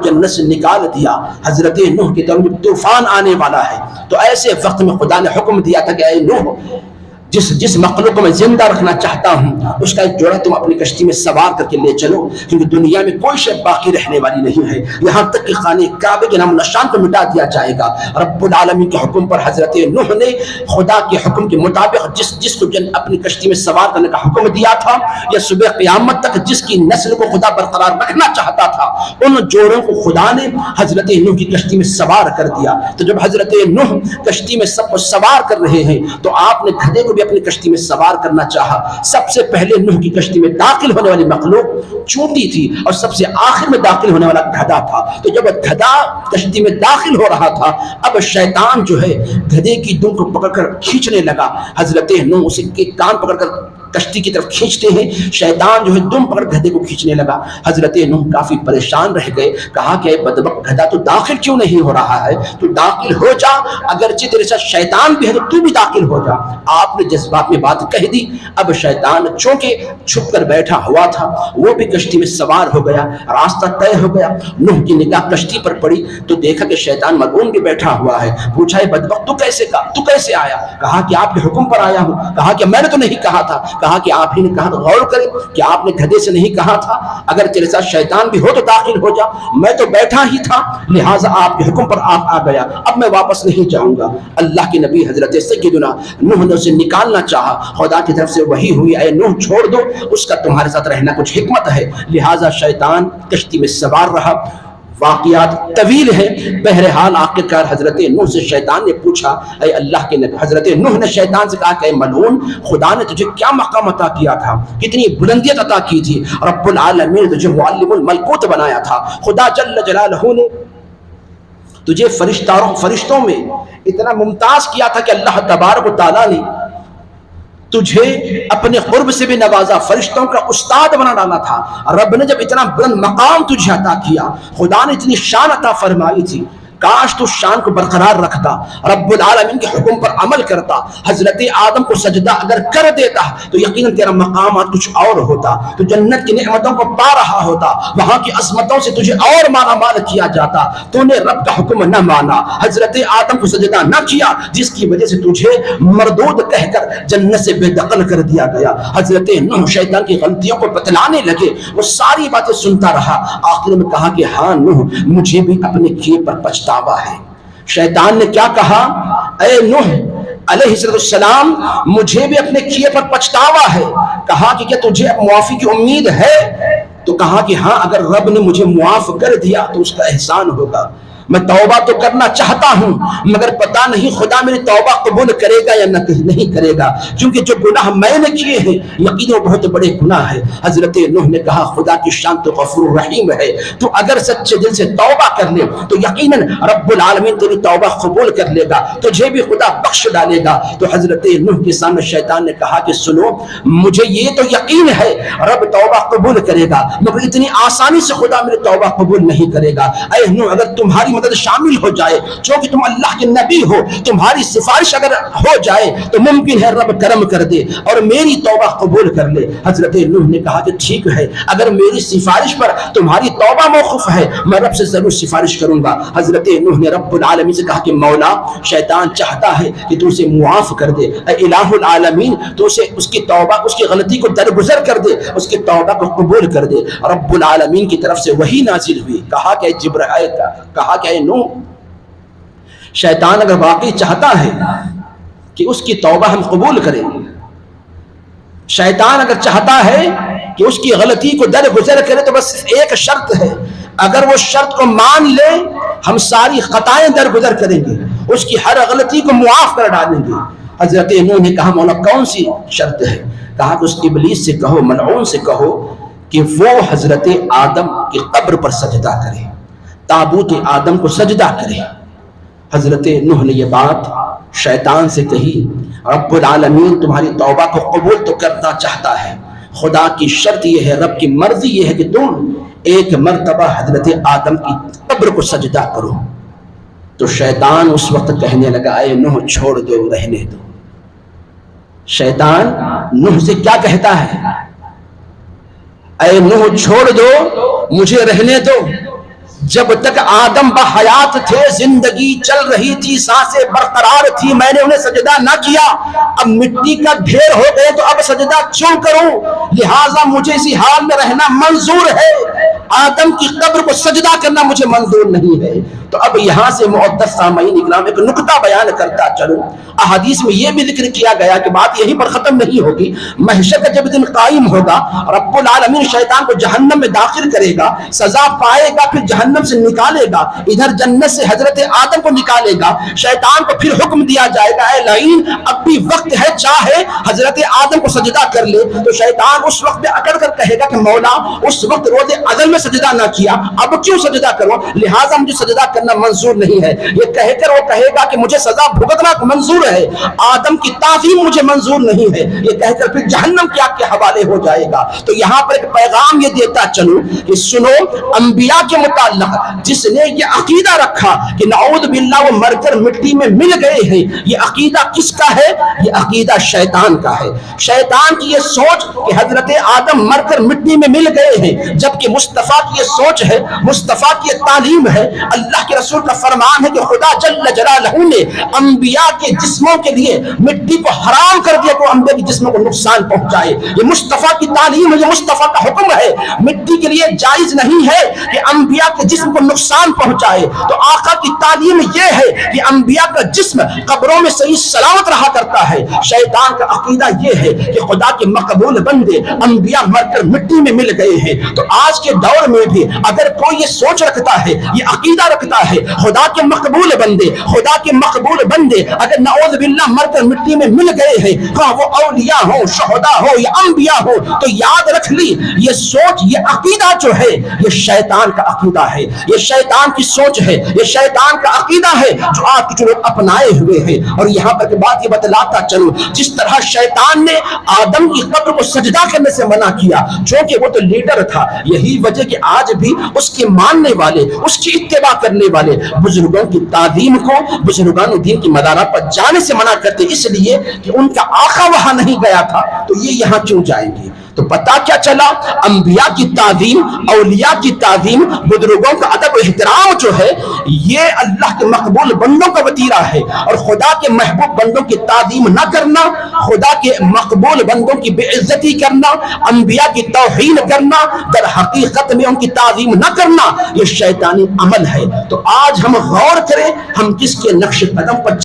جنت سے نکال دیا. حضرت نوح کی طرف طوفان آنے والا ہے تو ایسے وقت میں خدا نے حکم دیا تھا کہ اے نوح، جس مخلوق کو میں زندہ رکھنا چاہتا ہوں اس کا ایک جوڑا تم اپنی کشتی میں سوار کر کے لے چلو، کیونکہ دنیا میں کوئی شے باقی رہنے والی نہیں ہے، یہاں تک کہ خانے کعبے کے نام نشان کو مٹا دیا جائے گا. رب العالمین کے حکم پر حضرت نوح نے خدا کے حکم کے مطابق جس کو اپنی کشتی میں سوار کرنے کا حکم دیا تھا، یا صبح قیامت تک جس کی نسل کو خدا برقرار رکھنا چاہتا تھا، ان جوڑوں کو خدا نے حضرت نوح کی کشتی میں سوار کر دیا. تو جب حضرت نوح کشتی میں سب کو سوار کر رہے ہیں تو آپ نے گدھے کو بھی اپنی کشتی میں سوار کرنا چاہا. سب سے پہلے نوح کی کشتی میں داخل ہونے والی مخلوق چونٹی تھی اور سب سے آخر میں داخل ہونے والا گدھا تھا. تو جب گدھا کشتی میں داخل ہو رہا تھا، اب شیطان جو ہے گدھے کی دم کو پکڑ کر کھینچنے لگا. حضرت نوح اسے کے کان پکڑ کر کشتی کی طرف کھینچتے ہیں، شیطان جو ہے دم پکڑ گدھے کو کھینچنے لگا. حضرت نوح کافی پریشان رہ گئے. کہا کہ اے بدبخت گدھا، تو داخل کیوں نہیں ہو رہا ہے؟ تو داخل ہو جا، اگرچہ تیرے ساتھ شیطان بھی ہے تو بھی داخل ہو جا. آپ نے جذبات میں بات کہہ دی. اب شیطان چونکہ چھپ کر بیٹھا ہوا تھا، وہ بھی کشتی میں سوار ہو گیا. راستہ طے ہو گیا. نوح کی نگاہ کشتی پر پڑی تو دیکھا کہ شیطان ملعون بھی بیٹھا ہوا ہے. پوچھا اے بدبخت، تو کیسے آیا؟ کہا کہ آپ کے حکم پر آیا ہوں. کہا کہ میں نے تو نہیں کہا تھا. کہا کہ آپ ہی نے کہا. غور کرے کہ آپ نے گدھے سے نہیں کہا تھا اگر تیرے ساتھ شیطان بھی ہو تو داخل ہو جا. میں تو بیٹھا ہی تھا، لہٰذا آپ کے حکم پر آپ آ گیا. اب میں واپس نہیں جاؤں گا. اللہ کے نبی حضرت سیدنا نوح نے اسے نکالنا چاہا. خدا کی طرف سے وحی ہوئی، اے نوح چھوڑ دو، اس کا تمہارے ساتھ رہنا کچھ حکمت ہے. لہٰذا شیطان کشتی میں سوار رہا. واقعات طویل ہیں. بہرحال آخرکار حضرت نوح سے شیطان نے پوچھا، اے اللہ کے نبی، حضرت نوح نے شیطان سے کہا کہ اے ملعون، خدا نے تجھے کیا مقام عطا کیا تھا، کتنی بلندیت عطا کی تھی. رب العالمین نے تجھے معلم الملکوت بنایا تھا. خدا جل جلالہ نے تجھے فرشتوں میں اتنا ممتاز کیا تھا کہ اللہ تبارک و تعالیٰ نے تجھے اپنے قرب سے بھی نوازا، فرشتوں کا استاد بنا ڈالا تھا. رب نے جب اتنا بلند مقام تجھے عطا کیا، خدا نے اتنی شان عطا فرمائی تھی، کاش تو شان کو برقرار رکھتا، رب العالمین کے حکم پر عمل کرتا. حضرت آدم کو سجدہ اگر کر دیتا تو یقیناً تیرا مقامات کچھ اور ہوتا. تو جنت کی نعمتوں کو پا رہا ہوتا، وہاں کی عظمتوں سے تجھے اور مالا مال کیا جاتا. تو نے رب کا حکم نہ مانا، حضرت آدم کو سجدہ نہ کیا، جس کی وجہ سے تجھے مردود کہہ کر جنت سے بے دخل کر دیا گیا. حضرت نوح شیطان کی غلطیوں کو بتلانے لگے. وہ ساری باتیں سنتا رہا. آخر میں کہا کہ ہاں نوح، مجھے بھی اپنے کیے پر پچھتاوا ہے. شیطان نے کیا کہا؟ اے نوح علیہ السلام، مجھے بھی اپنے کیے پر پچھتاوا ہے. کہا کہ کیا تجھے اب معافی کی امید ہے؟ تو کہا کہ ہاں، اگر رب نے مجھے معاف کر دیا تو اس کا احسان ہوگا. میں توبہ تو کرنا چاہتا ہوں مگر پتہ نہیں خدا میری توبہ قبول کرے گا یا نہیں کرے گا، کیونکہ جو گناہ میں نے کیے ہیں یقیناً بہت بڑے گناہ ہیں. حضرت نوح نے کہا خدا کی شان تو غفور رحیم ہے، تو اگر سچے دل سے توبہ کر لے تو یقیناً رب العالمین تیری توبہ قبول کر لے گا، تجھے بھی خدا بخش ڈالے گا. تو حضرت نوح کے سامنے شیطان نے کہا کہ سنو، مجھے یہ تو یقین ہے رب توبہ قبول کرے گا، مگر اتنی آسانی سے خدا میری توبہ قبول نہیں کرے گا. اے نوح، اگر تمہاری مدد شامل ہو جائے، چونکہ تم اللہ کے نبی ہو، تمہاری سفارش اگر ہو جائے تو ممکن ہے رب کرم کر دے اور میری توبہ قبول کر لے. حضرت نوح نے کہا کہ ٹھیک ہے، اگر میری سفارش پر تمہاری توبہ موقوف ہے میں رب سے ضرور سفارش کروں گا. حضرت نوح نے رب العالمین سے کہا کہ مولا، شیطان چاہتا ہے کہ تو اسے معاف کر دے. اے الہ العالمین، تو اسے اس کی توبہ، اس کی غلطی کو درگزر کر دے، اس کی توبہ کو قبول کر دے. رب العالمین کی طرف سے وحی نازل ہوئی. کہا کہ جبرائیل، کہا کہ اے نوح، شیطان اگر واقعی چاہتا ہے کہ اس کی توبہ ہم قبول کریں، شیطان اگر چاہتا ہے کہ اس کی غلطی کو درگزر کرے تو بس ایک شرط ہے، اگر وہ شرط کو مان لے ہم ساری خطائیں درگزر کریں گے، اس کی ہر غلطی کو معاف کر ڈالیں گے. حضرت نوح نے کہا مولا کون سی شرط ہے؟ کہا کہ اس ابلیس سے کہو، ملعون سے کہو کہ وہ حضرت آدم کی قبر پر سجدہ کرے، تابوت آدم کو سجدہ کرے. حضرت نوح نے یہ بات شیطان سے کہی. رب العالمین تمہاری توبہ کو قبول تو کرنا چاہتا ہے، خدا کی شرط یہ ہے، رب کی مرضی یہ ہے کہ تم ایک مرتبہ حضرت آدم کی قبر کو سجدہ کرو. تو شیطان اس وقت کہنے لگا اے نوح چھوڑ دو، رہنے دو. شیطان نوح سے کیا کہتا ہے؟ اے نوح چھوڑ دو، مجھے رہنے دو. جب تک آدم بحیات تھے زندگی چل رہی تھی سانسیں برقرار تھی میں نے انہیں سجدہ نہ کیا، اب مٹی کا ڈھیر ہو گئے تو اب سجدہ کیوں کروں، لہٰذا مجھے اسی حال میں رہنا منظور ہے، آدم کی قبر کو سجدہ کرنا مجھے منظور نہیں ہے۔ تو اب یہاں سے معزز سامعین اکرام ایک نکتہ بیان کرتا چلوں، احادیث میں یہ بھی ذکر کیا گیا کہ بات یہیں پر ختم نہیں ہوگی، محشر کا جب دن قائم ہوگا رب العالمین شیطان کو جہنم میں داخل کرے گا، سزا پائے گا، پھر جہنم سے نکالے گا، ادھر جنت سے حضرت آدم کو نکالے گا، شیطان کو پھر حکم دیا جائے گا اے لعین اب بھی وقت ہے، چاہے حضرت آدم کو سجدہ کر لے، تو شیطان اس وقت میں اکڑ کر کہے گا کہ مولا اس وقت روز ازل میں سجدہ نہ کیا، اب کیوں سجدہ کروں، لہٰذا مجھے سجدہ کرنا منظور نہیں ہے، یہ کہہ کر وہ کہے گا کہ مجھے سزا بھگتنا منظور ہے، آدم کی تعظیم مجھے منظور نہیں ہے، یہ کہہ کر پھر جہنم کے آگ کے حوالے ہو جائے گا۔ تو یہاں پر ایک پیغام یہ دیتا چلوں کہ سنو، انبیاء کے متعلق جس نے یہ عقیدہ رکھا کہ نعوذ باللہ وہ مر کر مٹی میں مل گئے ہیں، یہ عقیدہ کس کا ہے، یہ عقیدہ شیطان کا ہے۔ شیطان کی یہ سوچ کہ حضرت آدم مر کر مٹی میں مل گئے ہیں، جبکہ مصطفیٰ کی یہ سوچ ہے، مصطفیٰ کی یہ تعلیم ہے، اللہ کے رسول کا فرمان ہے کہ خدا جل جلالہ نے انبیاء کے جسموں کے لیے مٹی کو حرام کر دیا کہ انبیاء کے جسموں کو نقصان پہنچائے، یہ مصطفیٰ کی تعلیم ہے، یہ مصطفیٰ کا حکم ہے، مٹی کے لیے جائز نہیں ہے کہ انبیاء کے جسم کو نقصان پہنچائے۔ تو آقا کی تعلیم یہ ہے کہ انبیاء کا جسم قبروں میں صحیح سلامت رہا کرتا ہے۔ شیطان کا عقیدہ یہ ہے کہ خدا کے مقبول بندے انبیاء مر کر مٹی میں مل گئے ہیں۔ تو آج کے دور میں بھی اگر کوئی یہ سوچ رکھتا ہے، یہ عقیدہ رکھتا ہے خدا کے مقبول بندے، خدا کے مقبول بندے اگر نعوذ باللہ مر کر مٹی میں مل گئے ہیں، خواہ وہ اولیاء ہوں، شہداء ہوں یا انبیاء ہوں، تو یاد رکھ لی یہ سوچ، یہ عقیدہ جو ہے یہ شیطان کا عقیدہ ہے، یہ شیطان کی سوچ ہے، یہ شیطان کا عقیدہ ہے جو آج کچھ لوگ اپنائے ہوئے ہیں۔ اور یہاں پر کی بات یہ بتلاتا چلوں، جس طرح شیطان نے آدم کی قبر کو سجدہ کرنے سے منع کیا چونکہ وہ تو لیڈر تھا، یہی وجہ کہ آج بھی اس کے ماننے والے، اس کی اتباع کرنے والے بزرگوں کی تعظیم کو، بزرگان دین کی مدارات پر جانے سے منع کرتے، اس لیے کہ ان کا آقا وہاں نہیں گیا تھا تو یہ یہاں کیوں جائیں گے۔ تو پتہ کیا چلا، انبیاء کی تعظیم، اولیاء کی تعظیم، بزرگوں کا ادب و احترام جو ہے یہ اللہ کے مقبول بندوں کا وطیرہ ہے، اور خدا کے محبوب بندوں کی تعظیم نہ کرنا، خدا کے مقبول بندوں کی بے عزتی کرنا، انبیاء کی توہین کرنا، در حقیقت میں ان کی تعظیم نہ کرنا، یہ شیطانی عمل ہے۔ تو آج ہم غور کریں ہم کس کے نقش قدم پر